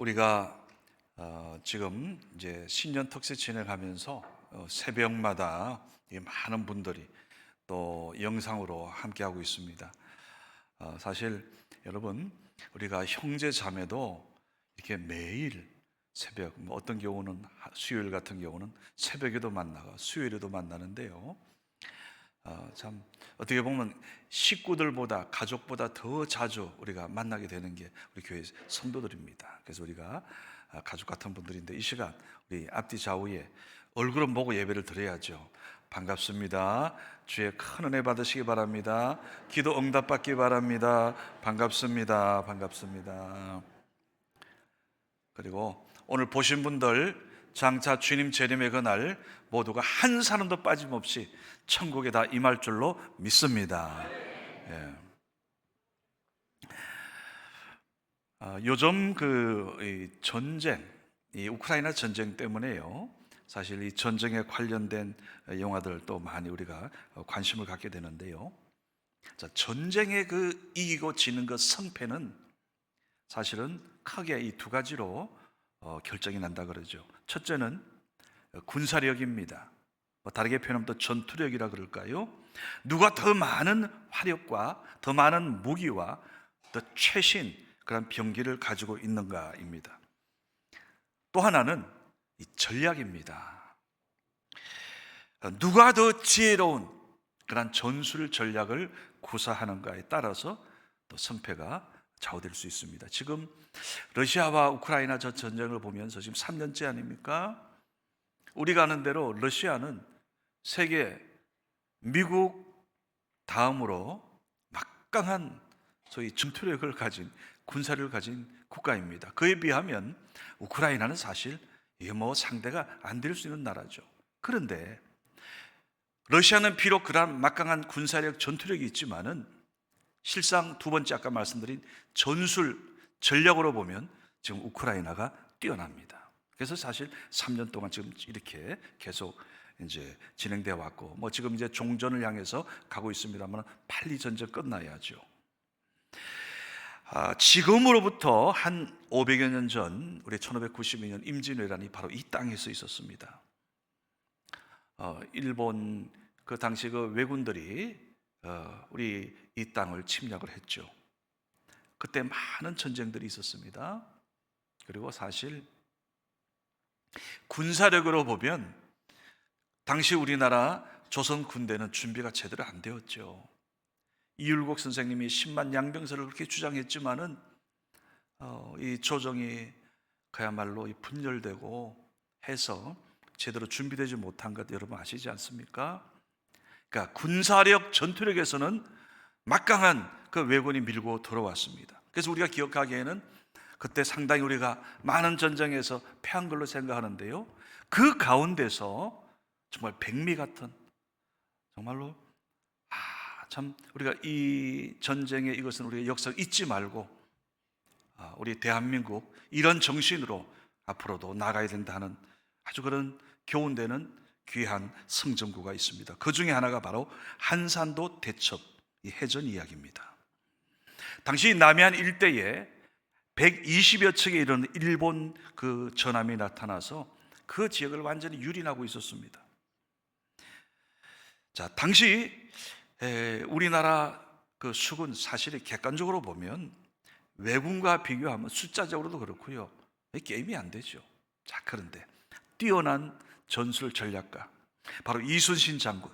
우리가 지금 이제 신년 특세 진행하면서 새벽마다 많은 분들이 또 영상으로 함께하고 있습니다. 사실 여러분, 우리가 형제 자매도 이렇게 매일 새벽, 어떤 경우는 수요일 같은 경우는 새벽에도 만나고 수요일에도 만나는데요. 참 어떻게 보면 식구들보다 가족보다 더 자주 우리가 만나게 되는 게 우리 교회 성도들입니다. 그래서 우리가 가족 같은 분들인데 이 시간 우리 앞뒤 좌우에 얼굴을 보고 예배를 드려야죠. 반갑습니다. 주의 큰 은혜 받으시기 바랍니다. 기도 응답 받기 바랍니다. 반갑습니다. 반갑습니다. 그리고 오늘 보신 분들 장차 주님 재림의 그날 모두가 한 사람도 빠짐없이 천국에 다 임할 줄로 믿습니다. 예. 요즘 이 전쟁, 이 우크라이나 전쟁 때문에요. 사실 이 전쟁에 관련된 영화들도 많이 우리가 관심을 갖게 되는데요. 자, 전쟁의 이기고 지는 승패는 사실은 크게 이 두 가지로 결정이 난다 그러죠. 첫째는 군사력입니다. 다르게 표현하면 또 전투력이라 그럴까요? 누가 더 많은 화력과 더 많은 무기와 더 최신 그런 병기를 가지고 있는가입니다. 또 하나는 이 전략입니다. 누가 더 지혜로운 그런 전술 전략을 구사하는가에 따라서 또 승패가 좌우될 수 있습니다. 지금 러시아와 우크라이나 전쟁을 보면서 지금 3년째 아닙니까? 우리가 아는 대로 러시아는 세계 미국 다음으로 막강한 소위 전투력을 가진 군사력을 가진 국가입니다. 그에 비하면 우크라이나는 사실 이게 상대가 안 될 수 있는 나라죠. 그런데 러시아는 비록 그런 막강한 군사력 전투력이 있지만은 실상 두 번째 아까 말씀드린 전술 전략으로 보면 지금 우크라이나가 뛰어납니다. 그래서 사실 3년 동안 지금 이렇게 계속 이제 진행되어 왔고 지금 이제 종전을 향해서 가고 있습니다만 빨리 전쟁 끝나야죠. 지금으로부터 한 500여 년 전 우리 1592년 임진왜란이 바로 이 땅에서 있었습니다. 일본 그 당시 왜군들이 우리 이 땅을 침략을 했죠. 그때 많은 전쟁들이 있었습니다. 그리고 사실 군사력으로 보면 당시 우리나라 조선 군대는 준비가 제대로 안 되었죠. 이율곡 선생님이 10만 양병설을 그렇게 주장했지만은 이 조정이 그야말로 분열되고 해서 제대로 준비되지 못한 것 여러분 아시지 않습니까? 그러니까 군사력, 전투력에서는 막강한 왜군이 밀고 들어왔습니다. 그래서 우리가 기억하기에는 그때 상당히 우리가 많은 전쟁에서 패한 걸로 생각하는데요. 그 가운데서 정말 백미 같은 정말로 참 우리가 이 전쟁의 이것은 우리가 역사를 잊지 말고 우리 대한민국 이런 정신으로 앞으로도 나가야 된다는 아주 그런 교훈되는 귀한 성전구가 있습니다. 그 중에 하나가 바로 한산도 대첩 이 해전 이야기입니다. 당시 남해안 일대에 120여 척에 이르는 일본 전함이 나타나서 그 지역을 완전히 유린하고 있었습니다. 자, 당시 우리나라 수군 사실이 객관적으로 보면 외군과 비교하면 숫자적으로도 그렇고요. 게임이 안 되죠. 자, 그런데 뛰어난 전술 전략가 바로 이순신 장군,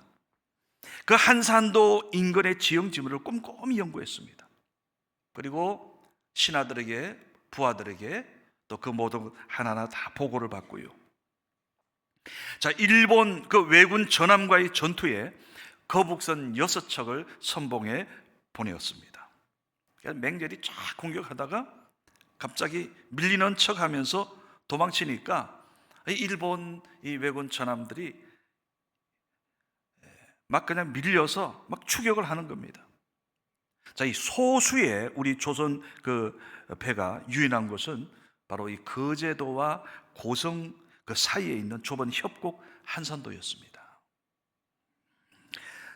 그 한산도 인근의 지형 지물을 꼼꼼히 연구했습니다. 그리고 신하들에게 부하들에게 또 그 모든 하나하나 다 보고를 받고요. 자, 일본 왜군 전함과의 전투에 거북선 6척을 선봉에 보내었습니다. 맹렬히 쫙 공격하다가 갑자기 밀리는 척 하면서 도망치니까 일본 이 왜군 전함들이 막 그냥 밀려서 막 추격을 하는 겁니다. 자, 이 소수의 우리 조선 배가 유인한 것은 바로 이 거제도와 고성 사이에 있는 좁은 협곡 한산도였습니다.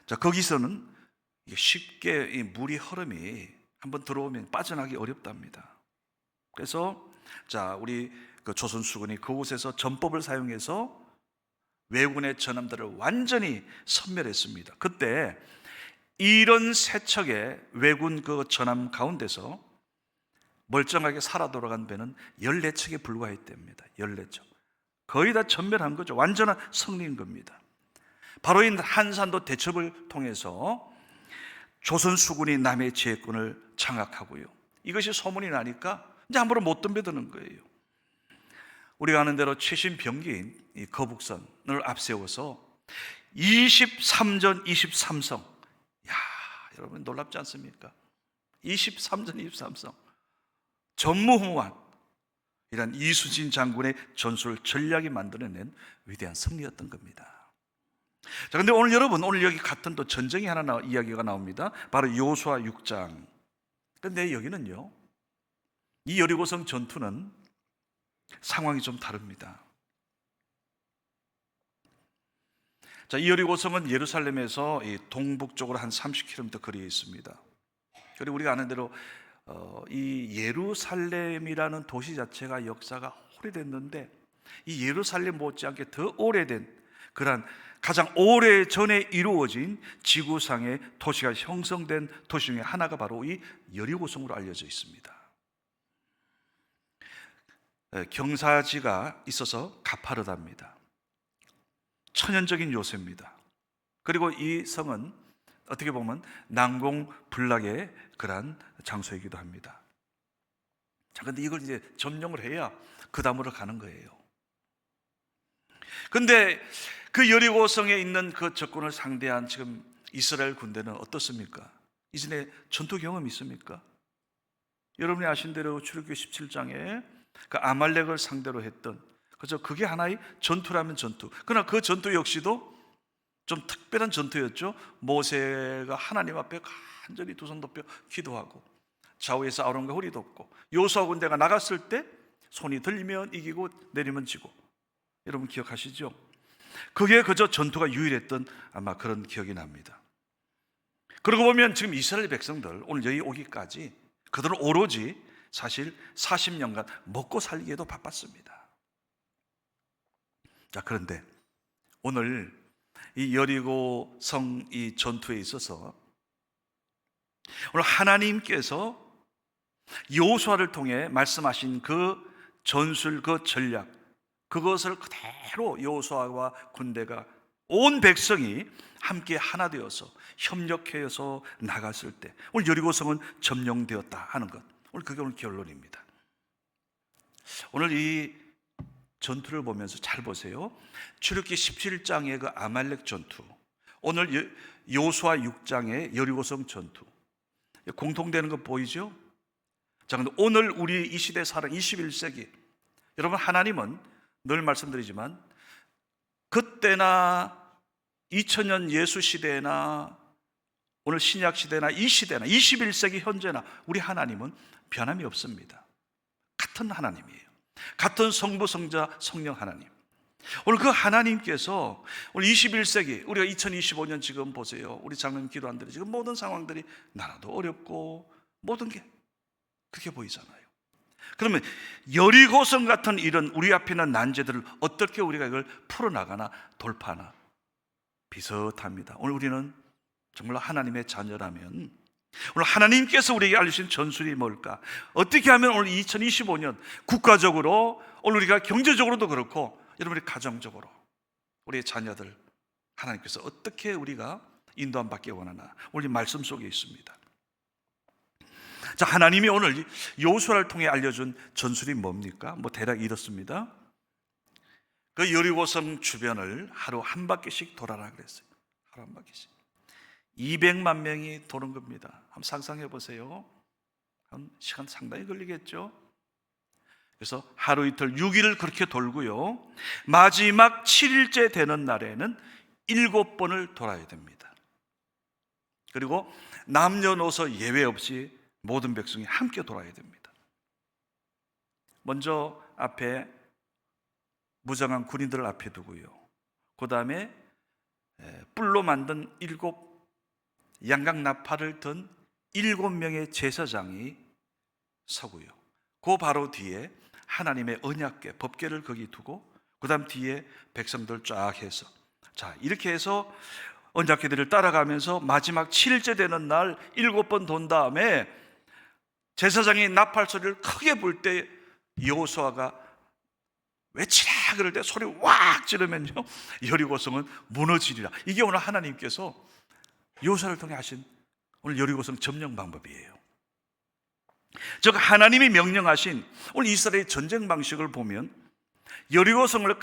자, 거기서는 쉽게 이 물이 흐름이 한번 들어오면 빠져나기 어렵답니다. 그래서 자, 우리 그 조선 수군이 그곳에서 전법을 사용해서 왜군의 전함들을 완전히 섬멸했습니다. 그때 이런 세척의 왜군 그 전함 가운데서 멀쩡하게 살아 돌아간 배는 14척에 불과했답니다. 14척. 거의 다 전멸한 거죠. 완전한 승리인 겁니다. 바로 이 한산도 대첩을 통해서 조선 수군이 남의 지혜권을 장악하고요. 이것이 소문이 나니까 이제 함부로 못 덤벼드는 거예요. 우리가 아는 대로 최신 병기인 이 거북선을 앞세워서 23전 23성. 야, 여러분 놀랍지 않습니까? 23전 23성. 전무후무한 이런 이수진 장군의 전술 전략이 만들어낸 위대한 승리였던 겁니다. 자, 그런데 오늘 여러분, 오늘 여기 같은 또 전쟁이 하나 이야기가 나옵니다. 바로 여호수아 6장. 그런데 여기는요, 이 여리고성 전투는 상황이 좀 다릅니다. 자, 이 여리고성은 예루살렘에서 이 동북쪽으로 한 30km 거리에 있습니다. 그리고 우리가 아는 대로 이 예루살렘이라는 도시 자체가 역사가 오래됐는데 이 예루살렘 못지않게 더 오래된 그런 가장 오래전에 이루어진 지구상의 도시가 형성된 도시 중에 하나가 바로 이 여리고성으로 알려져 있습니다. 경사지가 있어서 가파르답니다. 천연적인 요새입니다. 그리고 이 성은 어떻게 보면 난공불락의 그러한 장소이기도 합니다. 자, 근데 이걸 이제 점령을 해야 그 다음으로 가는 거예요. 근데 그 여리고성에 있는 그 적군을 상대한 지금 이스라엘 군대는 어떻습니까? 이전에 전투 경험이 있습니까? 여러분이 아신 대로 출애굽기 17장에 그 아말렉을 상대로 했던, 그죠? 그게 하나의 전투라면 전투. 그러나 그 전투 역시도 좀 특별한 전투였죠. 모세가 하나님 앞에 간절히 두 손 덮여 기도하고 좌우에서 아론과 홀이 덮고 여호수아 군대가 나갔을 때 손이 들리면 이기고 내리면 지고, 여러분 기억하시죠? 그게 그저 전투가 유일했던 아마 그런 기억이 납니다. 그러고 보면 지금 이스라엘 백성들 오늘 여기 오기까지 그들은 오로지 사실 40년간 먹고 살기에도 바빴습니다. 자, 그런데 오늘 이 여리고성 이 전투에 있어서 오늘 하나님께서 여호수아를 통해 말씀하신 그 전술, 그 전략, 그것을 그대로 여호수아와 군대가, 온 백성이 함께 하나 되어서 협력해서 나갔을 때 오늘 여리고성은 점령되었다 하는 것, 오늘 그게 오늘 결론입니다. 오늘 이 전투를 보면서 잘 보세요. 출애굽기 17장의 그 아말렉 전투, 오늘 여호수아 6장의 여리고성 전투, 공통되는 거 보이죠? 자, 근데 오늘 우리 이 시대 살아 21세기, 여러분 하나님은 늘 말씀드리지만 그때나 2000년 예수 시대나 오늘 신약 시대나 이 시대나 21세기 현재나 우리 하나님은 변함이 없습니다. 같은 하나님이에요. 같은 성부, 성자, 성령 하나님. 오늘 그 하나님께서 오늘 21세기, 우리가 2025년 지금 보세요. 우리 장로님 기도한 대로 지금 모든 상황들이 나라도 어렵고 모든 게 그렇게 보이잖아요. 그러면 여리고성 같은 이런 우리 앞에 있는 난제들을 어떻게 우리가 이걸 풀어나가나 돌파하나 비슷합니다. 오늘 우리는 정말 하나님의 자녀라면 오늘 하나님께서 우리에게 알려주신 전술이 뭘까? 어떻게 하면 오늘 2025년 국가적으로 오늘 우리가 경제적으로도 그렇고 여러분 우리 가정적으로 우리의 자녀들 하나님께서 어떻게 우리가 인도함 받기 원하나 오늘 이 말씀 속에 있습니다. 자, 하나님이 오늘 여호수아를 통해 알려준 전술이 뭡니까? 대략 이렇습니다. 그 여리고성 주변을 하루 한 바퀴씩 돌아라 그랬어요. 하루 한 바퀴씩 200만 명이 도는 겁니다. 한번 상상해 보세요. 한 시간 상당히 걸리겠죠. 그래서 하루 이틀 6일을 그렇게 돌고요, 마지막 7일째 되는 날에는 7번을 돌아야 됩니다. 그리고 남녀노소 예외 없이 모든 백성이 함께 돌아야 됩니다. 먼저 앞에 무장한 군인들을 앞에 두고요, 그 다음에 뿔로 만든 7 양각 나팔을 든 7명의 제사장이 서고요, 그 바로 뒤에 하나님의 언약궤, 법궤를 거기 두고 그 다음 뒤에 백성들 쫙 해서, 자, 이렇게 해서 언약궤들을 따라가면서 마지막 7일째 되는 날 7번 돈 다음에 제사장이 나팔 소리를 크게 불 때 여호수아가 외치라 그럴 때 소리 왁 지르면요, 여리고성은 무너지리라. 이게 오늘 하나님께서 여호수아를 통해 하신 오늘 여리고성 점령 방법이에요. 즉 하나님이 명령하신 오늘 이스라엘의 전쟁 방식을 보면 여리고성을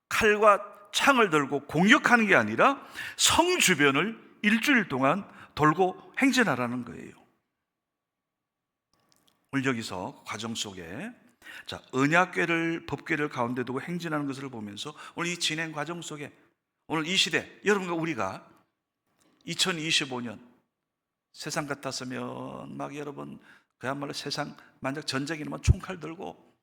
칼과 창을 들고 공격하는 게 아니라 성 주변을 일주일 동안 돌고 행진하라는 거예요. 오늘 여기서 과정 속에, 자, 언약궤를, 법궤를 가운데 두고 행진하는 것을 보면서 오늘 이 진행 과정 속에 오늘 이 시대, 여러분과 우리가 2025년 세상 같았으면 막 여러분 그야말로 세상 만약 전쟁이 일어나면 총칼 들고,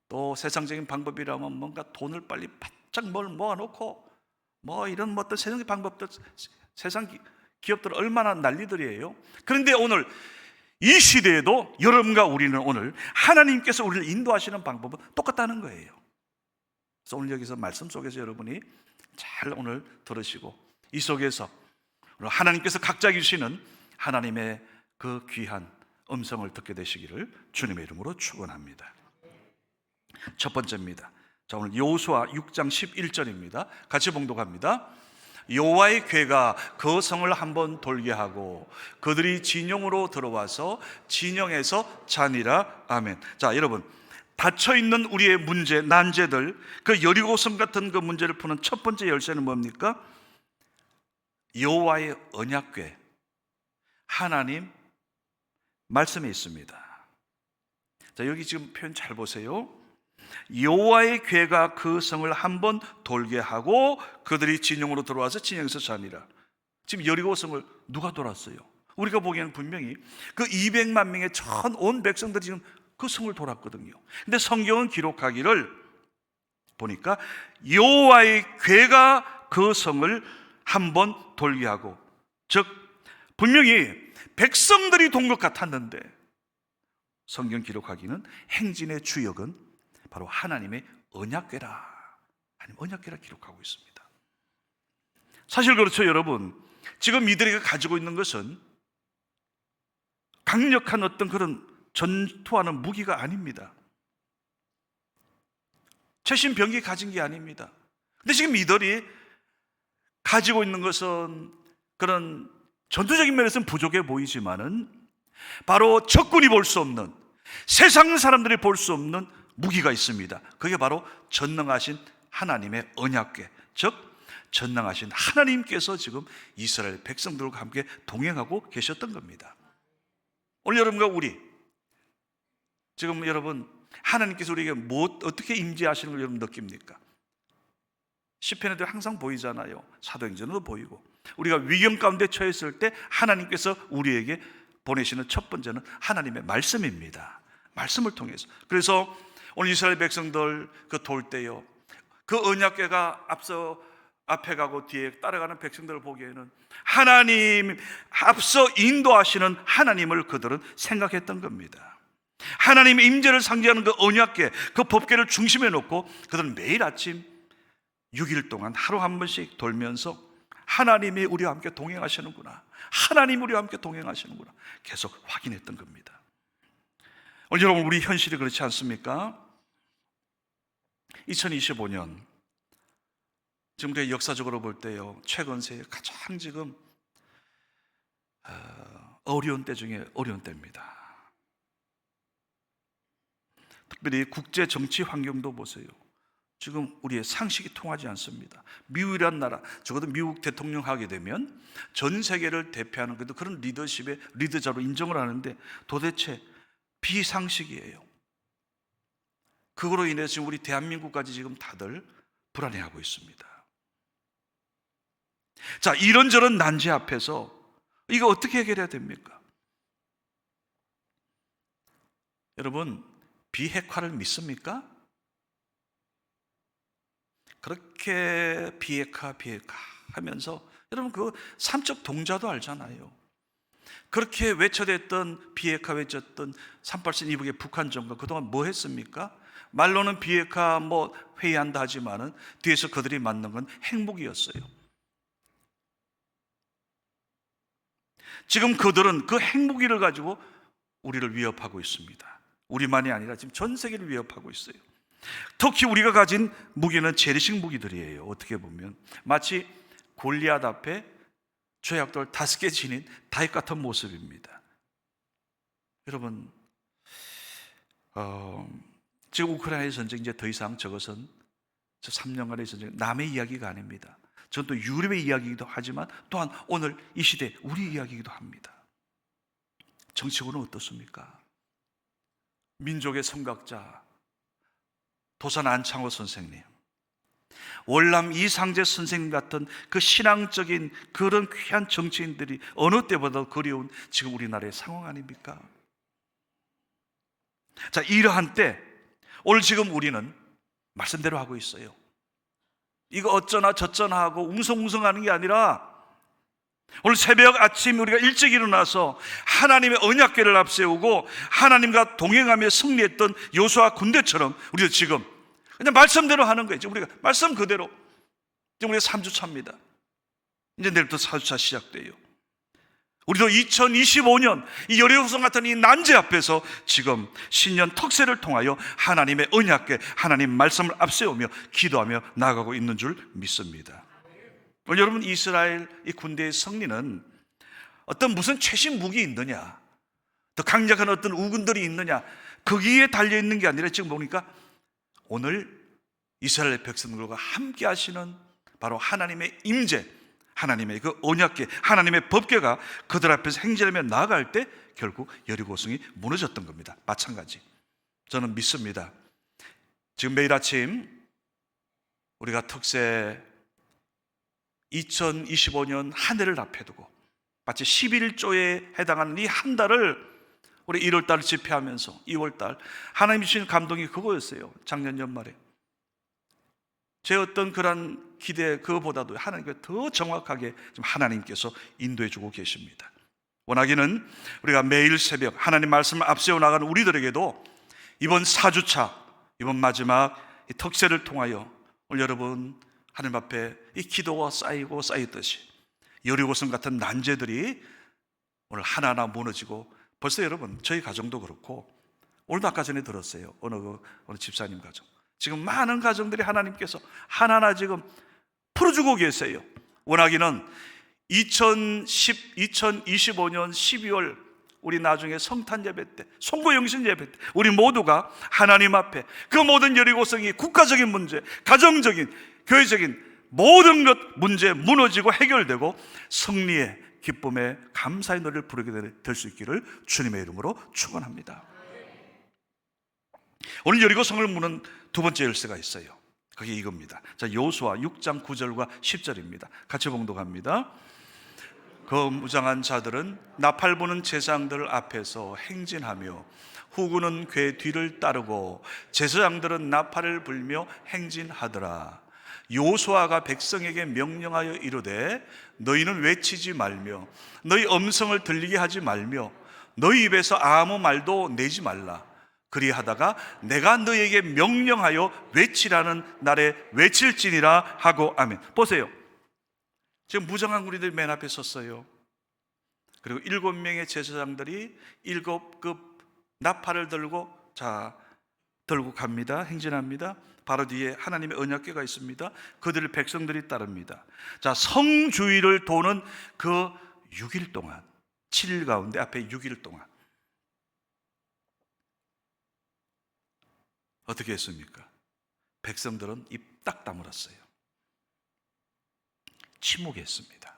또 세상적인 방법이라면 뭔가 돈을 빨리 바짝 뭘 모아놓고 뭐 이런 뭐 어떤 세상의 방법들, 세상 기업들 얼마나 난리들이에요. 그런데 오늘 이 시대에도 여러분과 우리는 오늘 하나님께서 우리를 인도하시는 방법은 똑같다는 거예요. 그래서 오늘 여기서 말씀 속에서 여러분이 잘 오늘 들으시고 이 속에서 하나님께서 각자 주시는 하나님의 그 귀한 음성을 듣게 되시기를 주님의 이름으로 축원합니다. 첫 번째입니다. 자, 오늘 여호수아 6장 11절입니다. 같이 봉독합니다. 여호와의 궤가 그 성을 한번 돌게 하고 그들이 진영으로 들어와서 진영에서 자니라. 아멘. 자, 여러분, 닫혀있는 우리의 문제, 난제들, 그 여리고성 같은 그 문제를 푸는 첫 번째 열쇠는 뭡니까? 여호와의 언약궤, 하나님 말씀에 있습니다. 자, 여기 지금 표현 잘 보세요. 여호와의 궤가 그 성을 한번 돌게 하고 그들이 진영으로 들어와서 진영에서 자니라. 지금 여리고성을 누가 돌았어요? 우리가 보기에는 분명히 그 200만 명의 전 온 백성들이 지금 그 성을 돌았거든요. 근데 성경은 기록하기를 보니까 여호와의 궤가 그 성을 한번 돌게 하고, 즉 분명히 백성들이 돈 것 같았는데 성경 기록하기는 행진의 주역은 바로 하나님의 언약궤라, 하나님 언약궤라 기록하고 있습니다. 사실 그렇죠, 여러분. 지금 이들이 가지고 있는 것은 강력한 어떤 그런 전투하는 무기가 아닙니다. 최신 병기 가진 게 아닙니다. 근데 지금 이들이 가지고 있는 것은 그런 전투적인 면에서는 부족해 보이지만은 바로 적군이 볼 수 없는, 세상 사람들이 볼 수 없는 무기가 있습니다. 그게 바로 전능하신 하나님의 언약궤, 즉 전능하신 하나님께서 지금 이스라엘 백성들과 함께 동행하고 계셨던 겁니다. 오늘 여러분과 우리, 지금 여러분 하나님께서 우리에게 어떻게 임재하시는 걸 여러분 느낍니까? 시편에도 항상 보이잖아요. 사도행전에도 보이고, 우리가 위경 가운데 처했을 때 하나님께서 우리에게 보내시는 첫 번째는 하나님의 말씀입니다. 말씀을 통해서. 그래서 오늘 이스라엘 백성들 그 돌 때요, 그 언약궤가 앞에 가고 뒤에 따라가는 백성들을 보기에는 하나님 앞서 인도하시는 하나님을 그들은 생각했던 겁니다. 하나님의 임재를 상징하는 그 언약궤, 그 법궤를 중심에 놓고 그들은 매일 아침 6일 동안 하루 한 번씩 돌면서 하나님이 우리와 함께 동행하시는구나, 하나님 우리와 함께 동행하시는구나 계속 확인했던 겁니다. 오늘 여러분, 우리 현실이 그렇지 않습니까? 2025년 지금 우리가 역사적으로 볼 때요, 최근 세에 가장 지금 어려운 때 중에 어려운 때입니다. 특별히 국제 정치 환경도 보세요. 지금 우리의 상식이 통하지 않습니다. 미국이란 나라, 적어도 미국 대통령 하게 되면 전 세계를 대표하는 그런 리더십의 리더자로 인정을 하는데 도대체 비상식이에요. 그거로 인해서 지금 우리 대한민국까지 지금 다들 불안해하고 있습니다. 자, 이런저런 난제 앞에서 이거 어떻게 해결해야 됩니까? 여러분, 비핵화를 믿습니까? 그렇게 비핵화 하면서 여러분 그 삼적 동자도 알잖아요. 그렇게 외쳐댔던 비핵화 외쳤던 387 이북의 북한 정권 그동안 뭐 했습니까? 말로는 비핵화 뭐 회의한다 하지만은 뒤에서 그들이 만든 건 핵무기였어요. 지금 그들은 그 핵무기를 가지고 우리를 위협하고 있습니다. 우리만이 아니라 지금 전 세계를 위협하고 있어요. 특히 우리가 가진 무기는 재래식 무기들이에요. 어떻게 보면 마치 골리앗 앞에 죄악돌 5개 지닌 다윗 같은 모습입니다. 여러분, 지금 우크라이나 전쟁 이제 더 이상 저것은 저 3년간의 전쟁 남의 이야기가 아닙니다. 저는 또 유럽의 이야기이기도 하지만 또한 오늘 이 시대 우리 이야기이기도 합니다. 정치고는 어떻습니까? 민족의 선각자 도산 안창호 선생님, 월남 이상재 선생님 같은 그 신앙적인 그런 귀한 정치인들이 어느 때보다 그리운 지금 우리나라의 상황 아닙니까? 자, 이러한 때 오늘 지금 우리는 말씀대로 하고 있어요. 이거 어쩌나 저쩌나 하고 웅성웅성하는 게 아니라 오늘 새벽 아침 우리가 일찍 일어나서 하나님의 언약궤를 앞세우고 하나님과 동행하며 승리했던 여호수아 군대처럼 우리도 지금 그냥 말씀대로 하는 거예요. 우리가 말씀 그대로. 지금 우리가 3주 차입니다. 이제 내일부터 4주 차 시작돼요. 우리도 2025년 이 여리고성 같은 이 난제 앞에서 지금 신년 특세를 통하여 하나님의 언약궤, 하나님 말씀을 앞세우며 기도하며 나아가고 있는 줄 믿습니다. 여러분, 이스라엘 이 군대의 승리는 어떤 무슨 최신 무기 있느냐, 더 강력한 어떤 우군들이 있느냐, 거기에 달려있는 게 아니라 지금 보니까 오늘 이스라엘 백성들과 함께 하시는 바로 하나님의 임재, 하나님의 그 언약궤, 하나님의 법궤가 그들 앞에서 행진하며 나아갈 때 결국 여리고성이 무너졌던 겁니다. 마찬가지. 저는 믿습니다. 지금 매일 아침 우리가 특세 2025년 한 해를 앞에 두고 마치 11조에 해당하는 이 한 달을 우리 1월달 집회하면서 2월달 하나님이 주신 감동이 그거였어요. 작년 연말에 제 어떤 그런 기대 그거보다도 하나님께 더 정확하게 좀 하나님께서 인도해 주고 계십니다. 원하기는 우리가 매일 새벽 하나님 말씀을 앞세워 나가는 우리들에게도 이번 4주차 이번 마지막 이 특세를 통하여 오늘 여러분 하나님 앞에 이 기도가 쌓이고 쌓였듯이 여리고성 같은 난제들이 오늘 하나하나 무너지고 벌써 여러분 저희 가정도 그렇고 오늘도 아까 전에 들었어요. 어느 집사님 가정 지금 많은 가정들이 하나님께서 하나하나 지금 풀어주고 계세요. 원하기는 2025년 12월 우리 나중에 성탄 예배 때 송구영신 예배 때 우리 모두가 하나님 앞에 그 모든 여리고성이 국가적인 문제, 가정적인, 교회적인 모든 것 문제 무너지고 해결되고 승리의 기쁨의 감사의 노래를 부르게 될 수 있기를 주님의 이름으로 축원합니다. 오늘 여리고성을 무는 두 번째 열쇠가 있어요. 그게 이겁니다. 자, 여호수아 6장 9절과 10절입니다. 같이 봉독합니다. 그 무장한 자들은 나팔 부는 제사장들 앞에서 행진하며 후구는 궤 뒤를 따르고 제사장들은 나팔을 불며 행진하더라. 여호수아가 백성에게 명령하여 이르되 너희는 외치지 말며 너희 음성을 들리게 하지 말며 너희 입에서 아무 말도 내지 말라. 그리하다가 내가 너희에게 명령하여 외치라는 날에 외칠지니라 하고 아멘. 보세요. 지금 무장한 우리들 맨 앞에 섰어요. 그리고 7명의 제사장들이 7급 나팔을 들고 들고 갑니다. 행진합니다. 바로 뒤에 하나님의 언약궤가 있습니다. 그들을 백성들이 따릅니다. 자, 성주위를 도는 그 6일 동안 7일 가운데 앞에 6일 동안 어떻게 했습니까? 백성들은 입 딱 다물었어요. 침묵했습니다.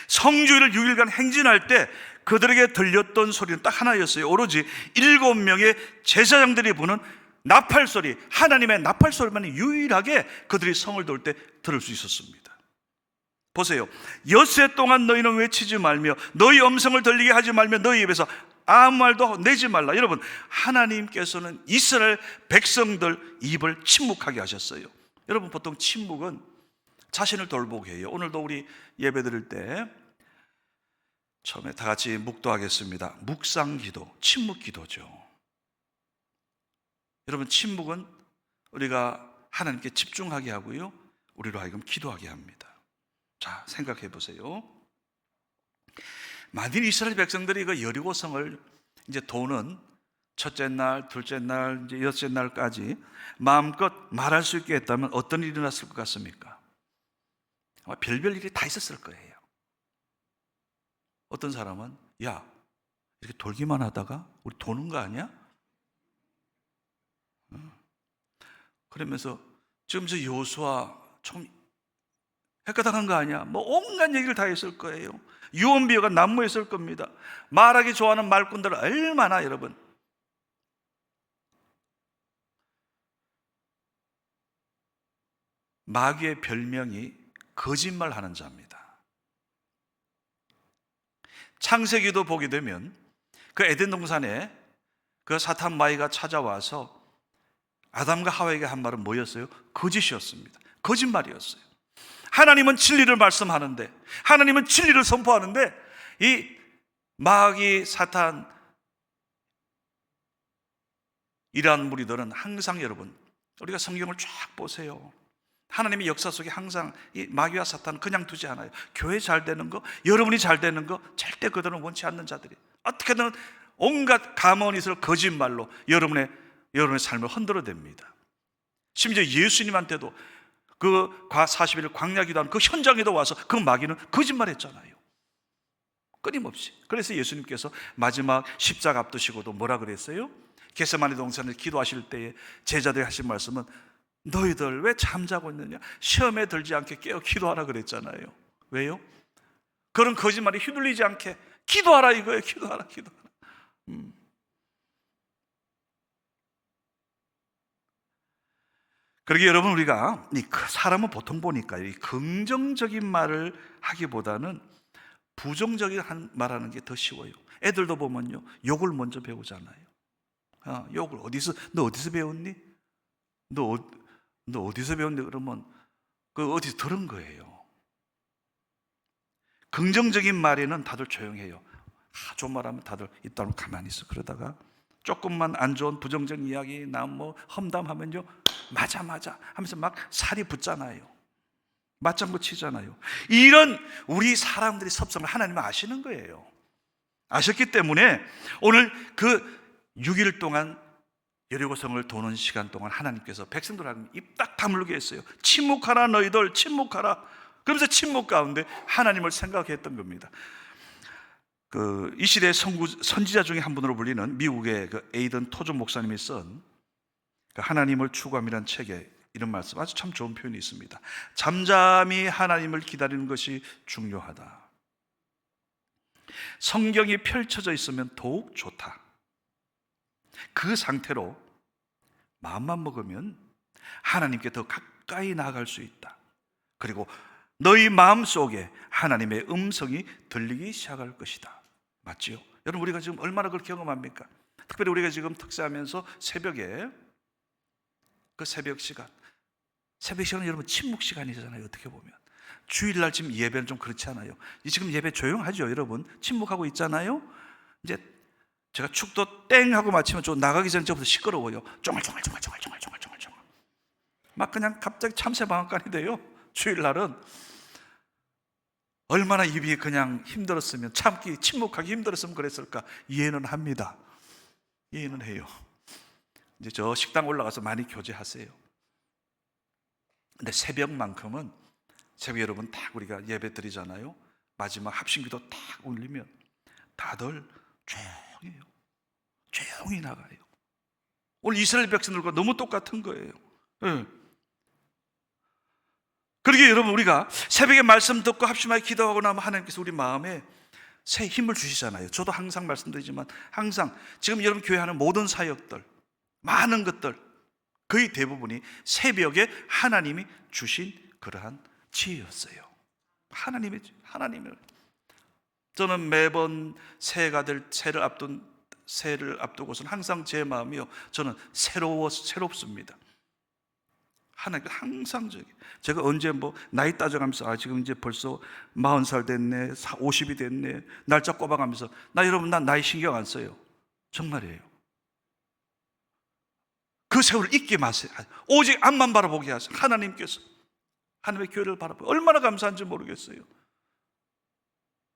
성주일을 6일간 행진할 때 그들에게 들렸던 소리는 딱 하나였어요. 오로지 7명의 제사장들이 부는 나팔 소리, 하나님의 나팔 소리만 유일하게 그들이 성을 돌 때 들을 수 있었습니다. 보세요. 엿새 동안 너희는 외치지 말며 너희 음성을 들리게 하지 말며 너희 입에서 아무 말도 내지 말라. 여러분, 하나님께서는 이스라엘 백성들 입을 침묵하게 하셨어요. 여러분, 보통 침묵은 자신을 돌보게 해요. 오늘도 우리 예배 드릴 때 처음에 다 같이 묵도하겠습니다. 묵상기도, 침묵기도죠. 여러분, 침묵은 우리가 하나님께 집중하게 하고요, 우리로 하여금 기도하게 합니다. 자, 생각해 보세요. 만일 이스라엘 백성들이 그 여리고성을 이제 도는 첫째 날, 둘째 날, 이제 여섯째 날까지 마음껏 말할 수 있게 했다면 어떤 일이 일어났을 것 같습니까? 아마 별별 일이 다 있었을 거예요. 어떤 사람은, 야, 이렇게 돌기만 하다가 우리 도는 거 아니야? 그러면서 지금 저 여호수아 좀 헷가닥한 거 아니야? 뭐 온갖 얘기를 다 했을 거예요. 유언비어가 난무에 있을 겁니다. 말하기 좋아하는 말꾼들 얼마나, 여러분. 마귀의 별명이 거짓말하는 자입니다. 창세기도 보게 되면 그 에덴 동산에 그 사탄 마귀가 찾아와서 아담과 하와에게 한 말은 뭐였어요? 거짓이었습니다. 거짓말이었어요. 하나님은 진리를 말씀하는데, 하나님은 진리를 선포하는데, 이 마귀 사탄 이러한 무리들은 항상, 여러분, 우리가 성경을 쫙 보세요. 하나님의 역사 속에 항상 이 마귀와 사탄은 그냥 두지 않아요. 교회 잘 되는 거, 여러분이 잘 되는 거 절대 그들은 원치 않는 자들이, 어떻게든 온갖 가문이슬 거짓말로 여러분의 삶을 흔들어댑니다. 심지어 예수님한테도 그 40일 광야 기도하는 그 현장에도 와서 그 마귀는 거짓말했잖아요. 끊임없이. 그래서 예수님께서 마지막 십자가 앞두시고도 뭐라 그랬어요? 겟세마네 동산에 기도하실 때에 제자들이 하신 말씀은, 너희들 왜 잠자고 있느냐? 시험에 들지 않게 깨어 기도하라 그랬잖아요. 왜요? 그런 거짓말이 휘둘리지 않게 기도하라 이거예요. 기도하라. 그러게 여러분, 우리가 사람은 보통 보니까 이 긍정적인 말을 하기보다는 부정적인 말하는 게 더 쉬워요. 애들도 보면요, 욕을 먼저 배우잖아요. 욕을 너 어디서 배웠니? 너 어디서 배웠니? 그러면 그 어디서 들은 거예요. 긍정적인 말에는 다들 조용해요. 좋은 말하면 다들 이따로 가만히 있어. 그러다가 조금만 안 좋은 부정적인 이야기, 나 뭐 험담하면요, 맞아 하면서 막 살이 붙잖아요. 맞장구 치잖아요. 이런 우리 사람들의 섭성을 하나님은 아시는 거예요. 아셨기 때문에 오늘 그 6일 동안 여리고성을 도는 시간 동안 하나님께서 백성들한테 입 딱 다물게 했어요. 침묵하라 너희들, 침묵하라. 그러면서 침묵 가운데 하나님을 생각했던 겁니다. 이 시대의 선지자 중에 한 분으로 불리는 미국의 그 에이든 토존 목사님이 쓴 하나님을 추구함이라는 책에 이런 말씀, 아주 참 좋은 표현이 있습니다. 잠잠히 하나님을 기다리는 것이 중요하다. 성경이 펼쳐져 있으면 더욱 좋다. 그 상태로 마음만 먹으면 하나님께 더 가까이 나아갈 수 있다. 그리고 너희 마음속에 하나님의 음성이 들리기 시작할 것이다. 맞지요? 여러분, 우리가 지금 얼마나 그걸 경험합니까? 특별히 우리가 지금 특세하면서 새벽에 그 새벽 시간은 여러분 침묵 시간이잖아요. 어떻게 보면 주일날 지금 예배는 좀 그렇지 않아요? 지금 예배 조용하죠, 여러분? 침묵하고 있잖아요. 이제 제가 축도 땡 하고 마치면 좀 나가기 전부터 시끄러워요. 쫑알쫑알 막 그냥 갑자기 참새 방앗간이 돼요. 주일날은 얼마나 입이 그냥 힘들었으면, 침묵하기 힘들었으면 그랬을까. 이해는 합니다. 이해는 해요. 이제 저 식당 올라가서 많이 교제하세요. 근데 새벽만큼은, 새벽 여러분 딱 우리가 예배 드리잖아요. 마지막 합심기도 딱 울리면 다들 조용해요. 조용히 나가요. 오늘 이스라엘 백성들과 너무 똑같은 거예요. 네. 그러게 여러분, 우리가 새벽에 말씀 듣고 합심하여 기도하고 나면 하나님께서 우리 마음에 새 힘을 주시잖아요. 저도 항상 말씀드리지만, 항상 지금 여러분 교회 하는 모든 사역들, 많은 것들 거의 대부분이 새벽에 하나님이 주신 그러한 지혜였어요. 하나님의. 저는 매번 새해가 될 새를 앞두고서는 항상 제 마음이요, 저는 새롭습니다. 하나님께 항상 제가 언제 나이 따져가면서 지금 이제 벌써 40살 됐네, 50이 됐네, 날짜 꼽아가면서 여러분 난 나이 신경 안 써요. 정말이에요. 그 세월을 잊지 마세요. 오직 앞만 바라보게 하세요. 하나님께서 하나님의 교회를 바라보고 얼마나 감사한지 모르겠어요.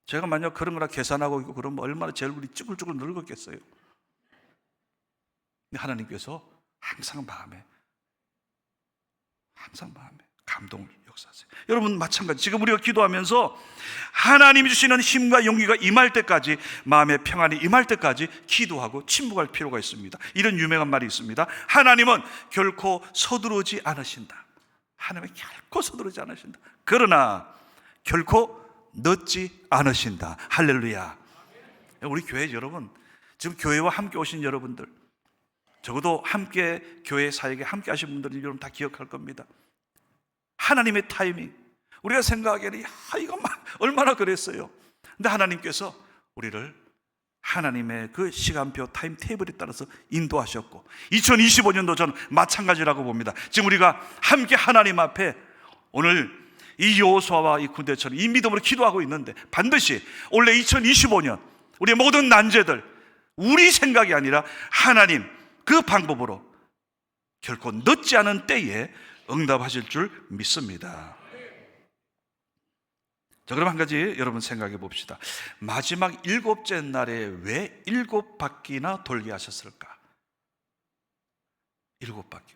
제가 만약 그런 거나 계산하고 있고 그러면 얼마나 제 얼굴이 쭈글쭈글 늙었겠어요. 근데 하나님께서 항상 마음에 감동을 역사하세요. 여러분 마찬가지, 지금 우리가 기도하면서 하나님이 주시는 힘과 용기가 임할 때까지, 마음의 평안이 임할 때까지 기도하고 침묵할 필요가 있습니다. 이런 유명한 말이 있습니다. 하나님은 결코 서두르지 않으신다. 하나님은 결코 서두르지 않으신다. 그러나 결코 늦지 않으신다. 할렐루야. 우리 교회 여러분, 지금 교회와 함께 오신 여러분들, 적어도 함께 교회 사역에 함께 하신 분들은 여러분 다 기억할 겁니다. 하나님의 타이밍, 우리가 생각하기에는 이거 얼마나 그랬어요. 근데 하나님께서 우리를 하나님의 그 시간표 타임 테이블에 따라서 인도하셨고, 2025년도 저는 마찬가지라고 봅니다. 지금 우리가 함께 하나님 앞에 오늘 이 여호수아와 이 군대처럼 이 믿음으로 기도하고 있는데, 반드시 올해 2025년 우리의 모든 난제들, 우리 생각이 아니라 하나님 그 방법으로 결코 늦지 않은 때에 응답하실 줄 믿습니다. 자, 그럼 한 가지 여러분 생각해 봅시다. 마지막 7째 날에 왜 7바퀴나 돌게 하셨을까? 7바퀴.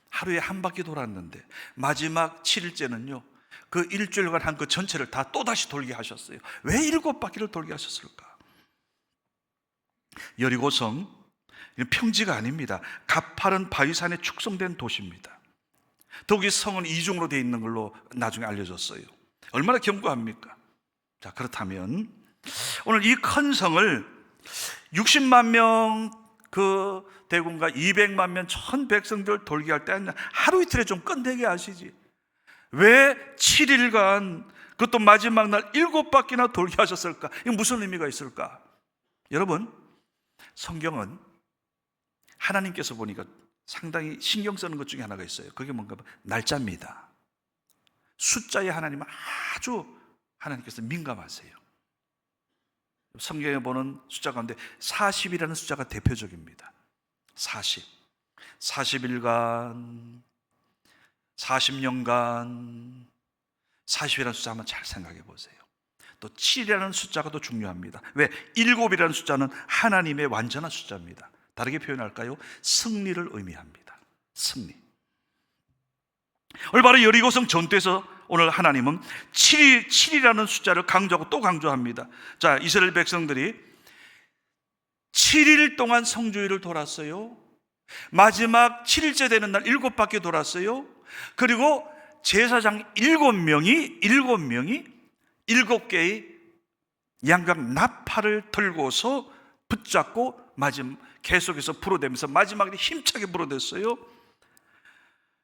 하루에 한 바퀴 돌았는데 마지막 7일째는요, 그 일주일간 한 그 전체를 다 또다시 돌게 하셨어요. 왜 7바퀴를 돌게 하셨을까? 여리고성, 평지가 아닙니다. 가파른 바위산에 축성된 도시입니다. 더욱이 성은 이중으로 되어 있는 걸로 나중에 알려졌어요. 얼마나 견고합니까? 자, 그렇다면 오늘 이 큰 성을 60만 명 그 대군과 200만 명 천 백성들 돌게 할 때 하루 이틀에 좀 끝내게 하시지, 왜 7일간, 그것도 마지막 날 7바퀴나 돌게 하셨을까? 이게 무슨 의미가 있을까? 여러분, 성경은 하나님께서 보니까 상당히 신경 쓰는 것 중에 하나가 있어요. 그게 뭔가 날짜입니다. 숫자에 하나님은 아주, 하나님께서 민감하세요. 성경에 보는 숫자 가운데 40이라는 숫자가 대표적입니다. 40일간, 40년간, 40이라는 숫자 한번 잘 생각해 보세요. 또 7이라는 숫자가 또 중요합니다. 왜? 7이라는 숫자는 하나님의 완전한 숫자입니다. 다르게 표현할까요? 승리를 의미합니다. 승리. 올바른 여리고성 전투에서 오늘 하나님은 7이라는 숫자를 강조하고 또 강조합니다. 자, 이스라엘 백성들이 7일 동안 성주위를 돌았어요. 마지막 7일째 되는 날 7바퀴 돌았어요. 그리고 제사장 7명이 7개의 양각 나팔을 들고서 붙잡고 계속해서 불어대면서 마지막에 힘차게 불어댔어요.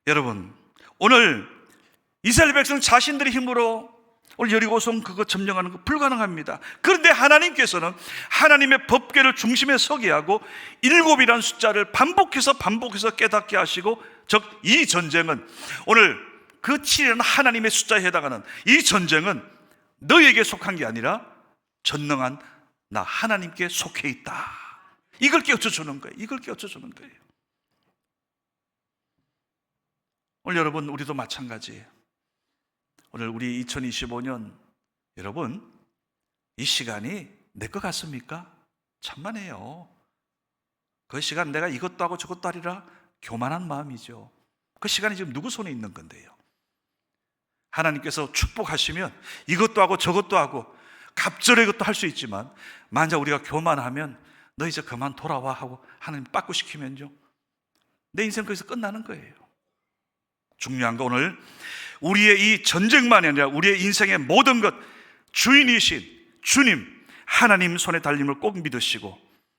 여러분, 오늘 이스라엘 백성 자신들의 힘으로 오늘 여리고성 그거 점령하는 거 불가능합니다. 그런데 하나님께서는 하나님의 법궤를 중심에 서게 하고 7이라는 숫자를 반복해서 깨닫게 하시고, 즉 이 전쟁은 오늘 그 7이라는 하나님의 숫자에 해당하는 이 전쟁은 너에게 속한 게 아니라 전능한 나 하나님께 속해 있다. 이걸 깨우쳐주는 거예요. 오늘 여러분, 우리도 마찬가지예요. 오늘 우리 2025년, 여러분, 이 시간이 내 것 같습니까? 천만에요. 그 시간 내가 이것도 하고 저것도 하리라 교만한 마음이죠. 그 시간이 지금 누구 손에 있는 건데요? 하나님께서 축복하시면 이것도 하고 저것도 하고 갑절의 것도 할 수 있지만, 만약 우리가 교만하면 너 이제 그만 돌아와 하고 하나님 빠꾸시키면요, 내 인생 거기서 끝나는 거예요. 중요한 거, 오늘 우리의 이 전쟁만이 아니라 우리의 인생의 모든 것 주인이신 주님 하나님 손에 달림을 꼭 믿으시고,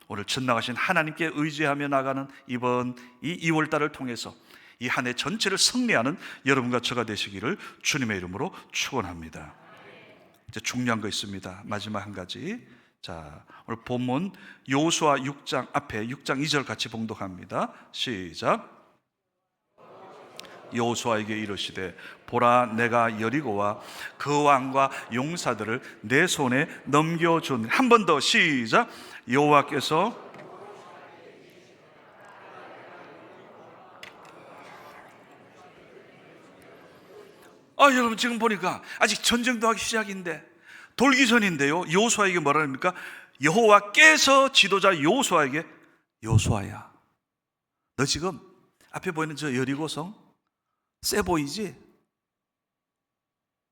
오늘 전나가신 하나님께 의지하며 나가는 이번 이 2월달을 통해서 이 한 해 전체를 승리하는 여러분과 저가 되시기를 주님의 이름으로 축원합니다. 이제 중요한 거 있습니다. 마지막 한 가지. 자, 오늘 본문 여호수아 6장 앞에 6장 2절 같이 봉독합니다. 시작. 여호수아에게 이르시되 보라 내가 여리고와 그 왕과 용사들을 내 손에 넘겨준. 한 번 더 시작. 여호와께서 여러분 지금 보니까 아직 전쟁도 하기 시작인데 돌기 전인데요, 여호수아에게 뭐라 합니까? 여호와께서 지도자 여호수아에게 여호수아야, 너 지금 앞에 보이는 저 여리고성 세 보이지?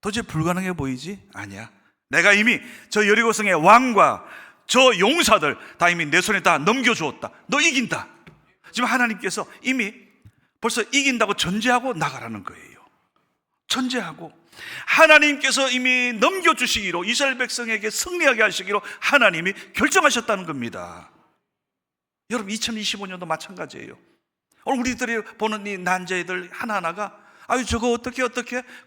도저히 불가능해 보이지? 아니야. 내가 이미 저 여리고성의 왕과 저 용사들 다 이미 내 손에 다 넘겨주었다. 너 이긴다. 지금 하나님께서 이미 벌써 이긴다고 전제하고 나가라는 거예요. 전제하고 하나님께서 이미 넘겨주시기로, 이스라엘 백성에게 승리하게 하시기로 하나님이 결정하셨다는 겁니다. 여러분 2025년도 마찬가지예요. 오늘 우리들이 보는 이 난제들 하나하나가 아유 저거 어떻게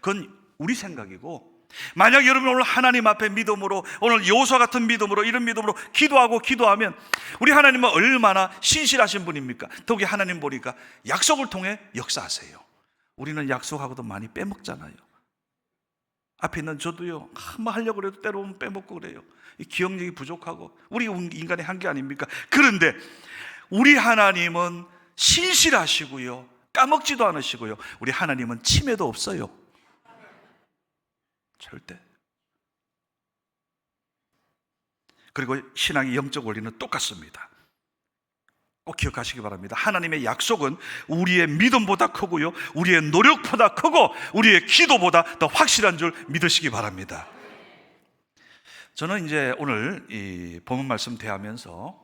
그건 우리 생각이고, 만약 여러분 오늘 하나님 앞에 믿음으로, 오늘 여호수아 같은 믿음으로, 이런 믿음으로 기도하면 우리 하나님은 얼마나 신실하신 분입니까? 더욱이 하나님 보니까 약속을 통해 역사하세요. 우리는 약속하고도 많이 빼먹잖아요. 앞에 있는 저도요, 한번 하려고 그래도 때로는 빼먹고 그래요. 기억력이 부족하고 우리 인간의 한계 아닙니까? 그런데 우리 하나님은 신실하시고요, 까먹지도 않으시고요, 우리 하나님은 치매도 없어요. 절대. 그리고 신앙의 영적 원리는 똑같습니다. 꼭 기억하시기 바랍니다. 하나님의 약속은 우리의 믿음보다 크고요, 우리의 노력보다 크고 우리의 기도보다 더 확실한 줄 믿으시기 바랍니다. 저는 이제 오늘 이 본문 말씀 대하면서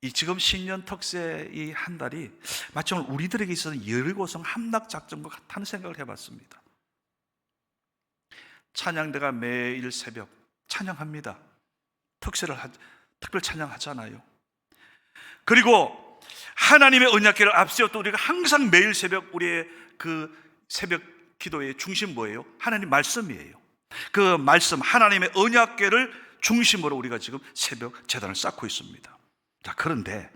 이 지금 신년 특세 이 한 달이 마치 오늘 우리들에게 있어서 여리고성 함락 작전과 같다는 생각을 해봤습니다. 찬양대가 매일 새벽 찬양합니다. 특별 찬양하잖아요. 그리고 하나님의 언약궤를 앞세워 또 우리가 항상 매일 새벽 우리의 그 새벽 기도의 중심 뭐예요? 하나님 말씀이에요. 그 말씀, 하나님의 언약궤를 중심으로 우리가 지금 새벽 제단을 쌓고 있습니다. 자, 그런데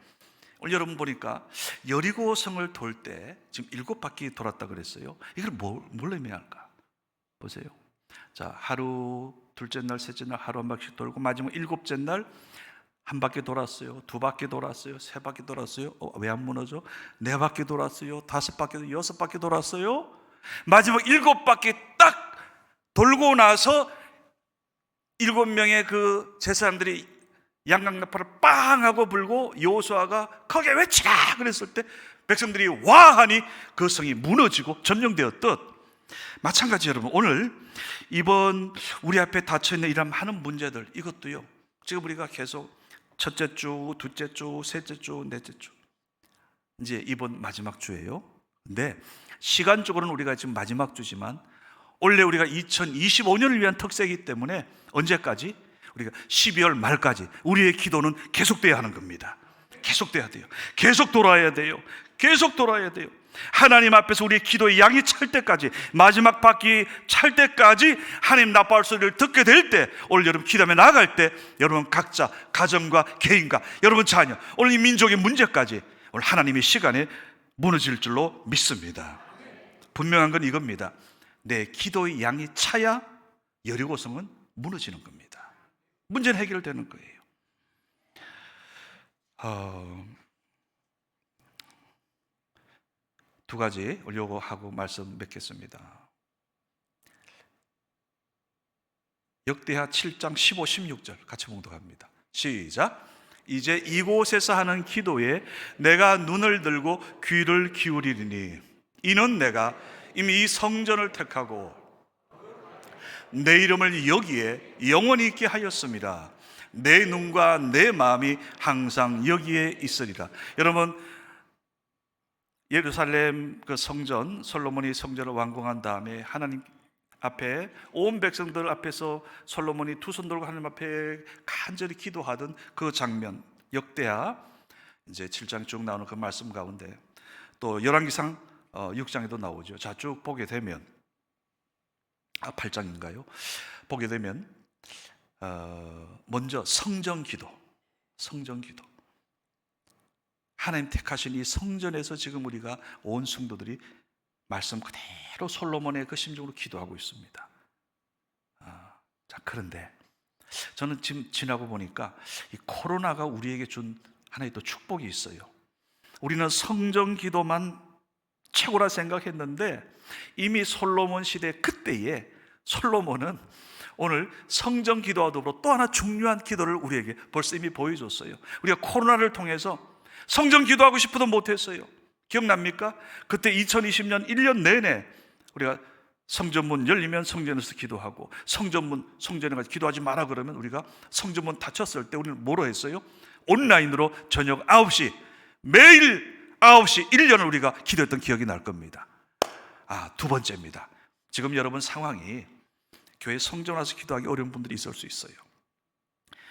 오늘 여러분 보니까 여리고성을 돌 때 지금 7바퀴 돌았다 그랬어요. 이걸 뭘 의미할까? 보세요. 자, 하루, 둘째 날, 셋째 날 하루 한 바퀴 돌고 마지막 7째 날 한 바퀴 돌았어요. 2바퀴 돌았어요. 3바퀴 돌았어요. 왜 안 무너져? 4바퀴 돌았어요. 5바퀴, 6바퀴 돌았어요. 마지막 7바퀴 딱 돌고 나서 7명의 그 제사장들이 양강나팔을 빵 하고 불고 여호수아가 크게 외치라 그랬을 때 백성들이 와 하니 그 성이 무너지고 점령되었듯, 마찬가지 여러분 오늘 이번 우리 앞에 닫혀있는 이런 많은 문제들, 이것도요 지금 우리가 계속 첫째 주, 둘째 주, 셋째 주, 넷째 주, 이제 이번 마지막 주예요. 근데 시간적으로는 우리가 지금 마지막 주지만 원래 우리가 2025년을 위한 특세이기 때문에 언제까지? 우리가 12월 말까지 우리의 기도는 계속돼야 하는 겁니다. 계속돼야 돼요. 계속 돌아야 돼요. 계속 돌아야 돼요. 하나님 앞에서 우리의 기도의 양이 찰 때까지, 마지막 바퀴 찰 때까지 하나님 나팔 소리를 듣게 될 때, 오늘 여러분 기도하며 나아갈 때 여러분 각자 가정과 개인과 여러분 자녀, 오늘 이 민족의 문제까지 오늘 하나님의 시간에 무너질 줄로 믿습니다. 분명한 건 이겁니다. 내 기도의 양이 차야 여리고성은 무너지는 겁니다. 문제는 해결되는 거예요. 두 가지 요거 하고 말씀 맺겠습니다. 역대하 7장 15, 16절 같이 봉독합니다. 시작. 이제 이곳에서 하는 기도에 내가 눈을 들고 귀를 기울이리니 이는 내가 이미 이 성전을 택하고 내 이름을 여기에 영원히 있게 하였습니다. 내 눈과 내 마음이 항상 여기에 있으리라. 여러분, 예루살렘 그 성전, 솔로몬이 성전을 완공한 다음에 하나님 앞에 온 백성들 앞에서 솔로몬이 두 손 들고 하나님 앞에 간절히 기도하던 그 장면, 역대하 이제 7장 쭉 나오는 그 말씀 가운데 또 열왕기상 6장에도 나오죠. 자, 쭉 보게 되면 8장인가요? 보게 되면 먼저 성전기도, 하나님 택하신 이 성전에서 지금 우리가 온 성도들이 말씀 그대로 솔로몬의 그 심정으로 기도하고 있습니다. 자, 그런데 저는 지금 지나고 보니까 이 코로나가 우리에게 준 하나의 또 축복이 있어요. 우리는 성전 기도만 최고라 생각했는데 이미 솔로몬 시대 그때에 솔로몬은 오늘 성전 기도와 더불어 또 하나 중요한 기도를 우리에게 벌써 이미 보여줬어요. 우리가 코로나를 통해서 성전 기도하고 싶어도 못했어요. 기억납니까? 그때 2020년 1년 내내 우리가 성전문 열리면 성전에서 기도하고 성전에 가서 기도하지 마라 그러면 우리가 성전문 닫혔을 때 우리는 뭐로 했어요? 온라인으로 저녁 9시 매일 9시 1년을 우리가 기도했던 기억이 날 겁니다. 두 번째입니다. 지금 여러분 상황이 교회 성전 와서 기도하기 어려운 분들이 있을 수 있어요.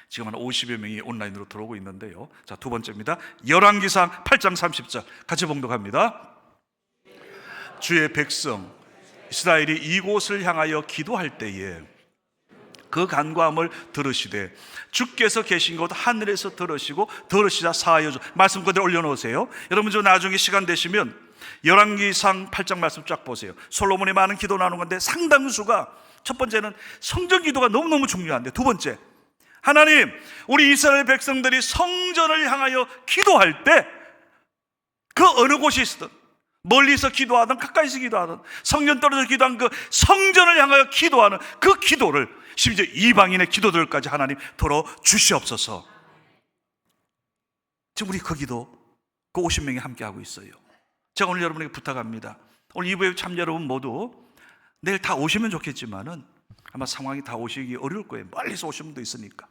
지금 한 50여 명이 온라인으로 들어오고 있는데요. 자, 두 번째입니다. 열왕기상 8장 30절 같이 봉독합니다. 주의 백성 이스라엘이 이곳을 향하여 기도할 때에 그 간구함을 들으시되 주께서 계신 곳 하늘에서 들으시고 들으시자 사하여 주. 말씀 그대로 올려놓으세요. 여러분 저 나중에 시간 되시면 열왕기상 8장 말씀 쫙 보세요. 솔로몬이 많은 기도 나누는 건데 상당수가 첫 번째는 성전 기도가 너무너무 중요한데, 두 번째 하나님 우리 이스라엘 백성들이 성전을 향하여 기도할 때 그 어느 곳이 있든 멀리서 기도하든 가까이서 기도하든 성전 떨어져 기도한 그 성전을 향하여 기도하는 그 기도를 심지어 이방인의 기도들까지 하나님 들어 주시옵소서. 지금 우리 그 기도 그 50명이 함께 하고 있어요. 제가 오늘 여러분에게 부탁합니다. 오늘 2부에 참여 여러분 모두 내일 다 오시면 좋겠지만은 아마 상황이 다 오시기 어려울 거예요. 멀리서 오신 분도 있으니까.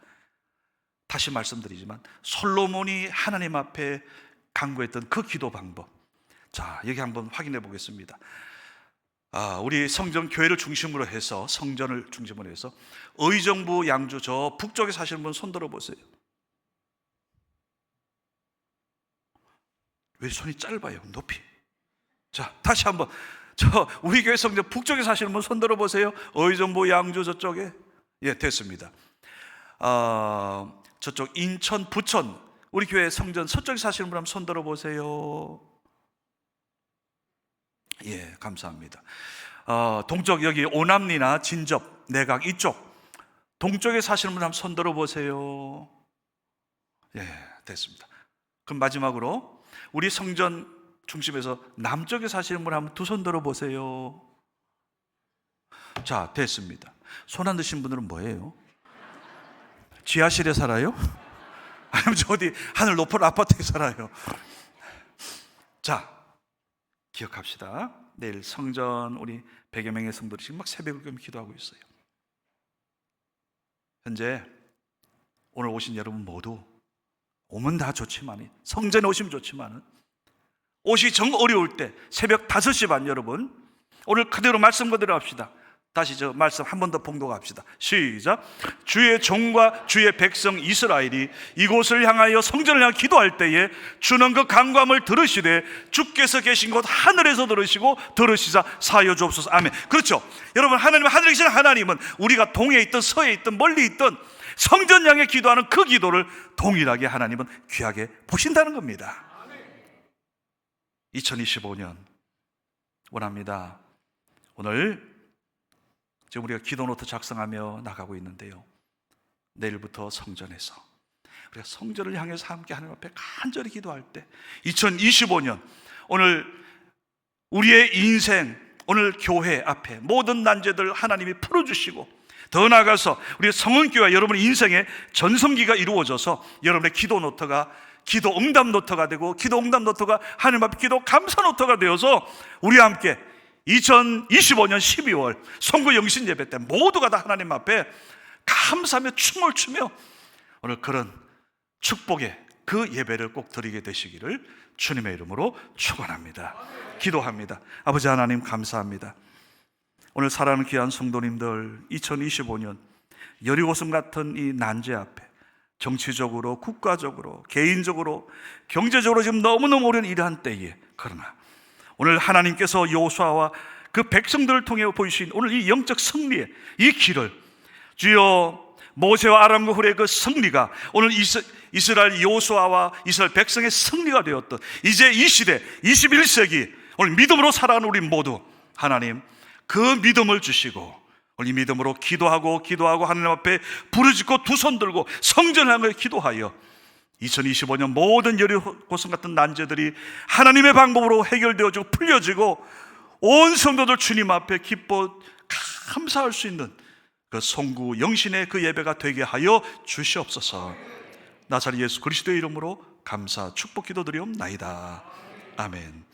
다시 말씀드리지만 솔로몬이 하나님 앞에 간구했던 그 기도 방법, 자 여기 한번 확인해 보겠습니다. 우리 성전 교회를 중심으로 해서 성전을 중심으로 해서 의정부 양주 저 북쪽에 사시는 분 손 들어 보세요. 왜 손이 짧아요? 높이. 자 다시 한번 저 우리 교회 성전 북쪽에 사시는 분 손 들어 보세요. 의정부 양주 저쪽에. 예, 됐습니다. 저쪽 인천 부천 우리 교회 성전 서쪽에 사시는 분 한번 손 들어 보세요. 예, 감사합니다. 동쪽 여기 오남리나 진접 내각 이쪽 동쪽에 사시는 분 한번 손 들어 보세요. 예, 됐습니다. 그럼 마지막으로 우리 성전 중심에서 남쪽에 사시는 분 한번 두 손 들어 보세요. 자, 됐습니다. 손 안 드신 분들은 뭐예요? 지하실에 살아요? 아니면 저 어디 하늘 높은 아파트에 살아요? 자, 기억합시다. 내일 성전 우리 100여 명의 성도들이 지금 막 새벽을 깨며 기도하고 있어요. 현재 오늘 오신 여러분 모두 오면 다 좋지만 성전에 오시면 좋지만 오시기 정 어려울 때 새벽 5시 반 여러분 오늘 그대로 말씀 그대로 합시다. 다시 저 말씀 한 번 더 봉독합시다. 시작. 주의 종과 주의 백성 이스라엘이 이곳을 향하여 성전을 향해 기도할 때에 주는 그 간구함을 들으시되 주께서 계신 곳 하늘에서 들으시고 들으시자 사하여 주옵소서. 아멘. 그렇죠. 여러분 하나님은 하늘에 계신 하나님은 우리가 동에 있든 서에 있든 멀리 있든 성전 향해 기도하는 그 기도를 동일하게 하나님은 귀하게 보신다는 겁니다. 2025년 원합니다. 오늘 지금 우리가 기도노트 작성하며 나가고 있는데요. 내일부터 성전에서 우리가 성전을 향해서 함께 하나님 앞에 간절히 기도할 때 2025년 오늘 우리의 인생 오늘 교회 앞에 모든 난제들 하나님이 풀어주시고 더 나아가서 우리 성은교회와 여러분의 인생의 전성기가 이루어져서 여러분의 기도노트가 기도 응답 노트가 되고 기도 응답 노트가 하나님 앞에 기도 감사 노트가 되어서 우리와 함께 2025년 12월 성구 영신 예배 때 모두가 다 하나님 앞에 감사하며 춤을 추며 오늘 그런 축복의 그 예배를 꼭 드리게 되시기를 주님의 이름으로 축원합니다. 기도합니다. 아버지 하나님 감사합니다. 오늘 사랑하는 귀한 성도님들 2025년 여리고성 같은 이 난제 앞에 정치적으로 국가적으로 개인적으로 경제적으로 지금 너무너무 어려운 이러한 때에 그러나 오늘 하나님께서 여호수아와 그 백성들을 통해 보이신 오늘 이 영적 승리의 이 길을 주여 모세와 아람과 훌의 그 승리가 오늘 이스라엘 여호수아와 이스라엘 백성의 승리가 되었던 이제 이 시대 21세기 오늘 믿음으로 살아가는 우리 모두 하나님 그 믿음을 주시고 우리 믿음으로 기도하고 하나님 앞에 부르짖고 두 손 들고 성전을 향해 기도하여 2025년 모든 여리고성 같은 난제들이 하나님의 방법으로 해결되어지고 풀려지고 온 성도들 주님 앞에 기뻐 감사할 수 있는 그 송구 영신의 그 예배가 되게 하여 주시옵소서. 나사렛 예수 그리스도의 이름으로 감사 축복 기도드리옵나이다. 아멘.